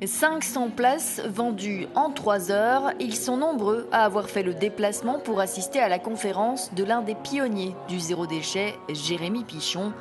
500 places vendues en 3 heures. Ils sont nombreux à avoir fait le déplacement pour assister à la conférence de l'un des pionniers du zéro déchet, Jérémy Pichon.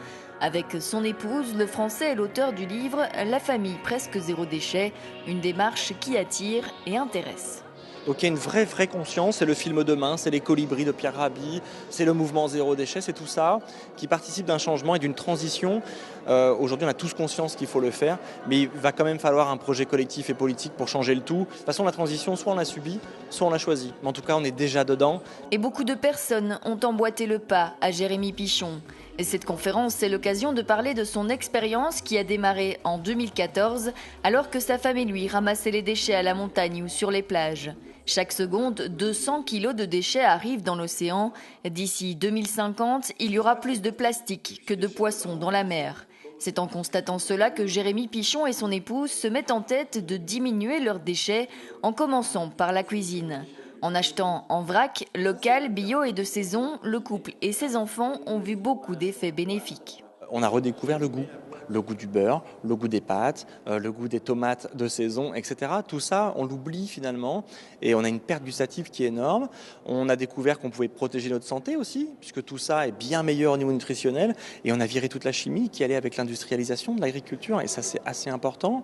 Avec son épouse, le Français est l'auteur du livre La famille presque zéro déchet, une démarche qui attire et intéresse. Donc il y a une vraie conscience, c'est le film Demain, c'est les colibris de Pierre Rabhi, c'est le mouvement zéro déchet, c'est tout ça qui participe d'un changement et d'une transition. Aujourd'hui on a tous conscience qu'il faut le faire, mais il va quand même falloir un projet collectif et politique pour changer le tout. De toute façon la transition, soit on l'a subie, soit on l'a choisie. Mais en tout cas on est déjà dedans. Et beaucoup de personnes ont emboîté le pas à Jérémy Pichon. Et cette conférence, c'est l'occasion de parler de son expérience qui a démarré en 2014, alors que sa femme et lui ramassaient les déchets à la montagne ou sur les plages. Chaque seconde, 200 kilos de déchets arrivent dans l'océan. D'ici 2050, il y aura plus de plastique que de poissons dans la mer. C'est en constatant cela que Jérémy Pichon et son épouse se mettent en tête de diminuer leurs déchets, en commençant par la cuisine. En achetant en vrac, local, bio et de saison, le couple et ses enfants ont vu beaucoup d'effets bénéfiques. On a redécouvert le goût du beurre, le goût des pâtes, le goût des tomates de saison, etc. Tout ça, on l'oublie finalement et on a une perte gustative qui est énorme. On a découvert qu'on pouvait protéger notre santé aussi, puisque tout ça est bien meilleur au niveau nutritionnel et on a viré toute la chimie qui allait avec l'industrialisation de l'agriculture et ça c'est assez important.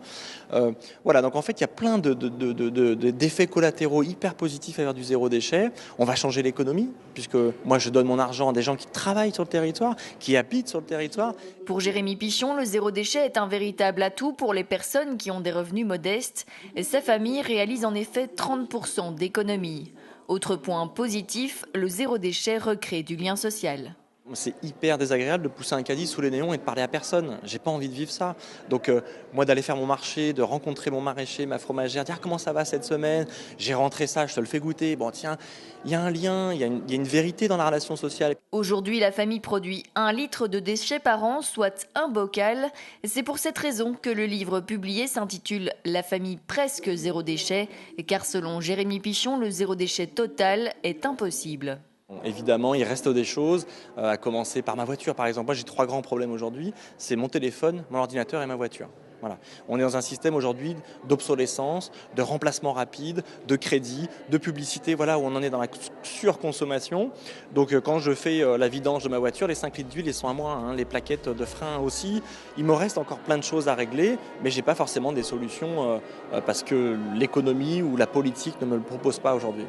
Voilà, donc en fait il y a plein d'effets collatéraux hyper positifs à faire du zéro déchet. On va changer l'économie, puisque moi je donne mon argent à des gens qui travaillent sur le territoire, qui habitent sur le territoire. Pour Jérémy Pichon, le zéro déchet est un véritable atout pour les personnes qui ont des revenus modestes. Et sa famille réalise en effet 30% d'économies. Autre point positif, le zéro déchet recrée du lien social. C'est hyper désagréable de pousser un caddie sous les néons et de parler à personne. J'ai pas envie de vivre ça. Donc moi d'aller faire mon marché, de rencontrer mon maraîcher, ma fromagère, dire comment ça va cette semaine, j'ai rentré ça, je te le fais goûter. Bon tiens, il y a un lien, il y a une vérité dans la relation sociale. Aujourd'hui, la famille produit 1 litre de déchets par an, soit un bocal. C'est pour cette raison que le livre publié s'intitule La famille presque zéro déchet, car selon Jérémy Pichon, le zéro déchet total est impossible. Évidemment, il reste des choses, à commencer par ma voiture par exemple. Moi j'ai 3 grands problèmes aujourd'hui, c'est mon téléphone, mon ordinateur et ma voiture. Voilà. On est dans un système aujourd'hui d'obsolescence, de remplacement rapide, de crédit, de publicité, voilà, où on en est dans la surconsommation. Donc quand je fais la vidange de ma voiture, les 5 litres d'huile ils sont à moi, hein, les plaquettes de frein aussi. Il me reste encore plein de choses à régler, mais je n'ai pas forcément des solutions parce que l'économie ou la politique ne me le propose pas aujourd'hui.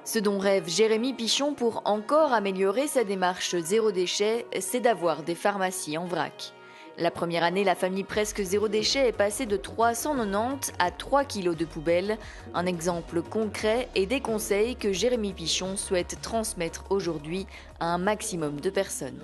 Ce dont rêve Jérémy Pichon pour encore améliorer sa démarche zéro déchet, c'est d'avoir des pharmacies en vrac. La première année, la famille presque zéro déchet est passée de 390 à 3 kilos de poubelles. Un exemple concret et des conseils que Jérémy Pichon souhaite transmettre aujourd'hui à un maximum de personnes.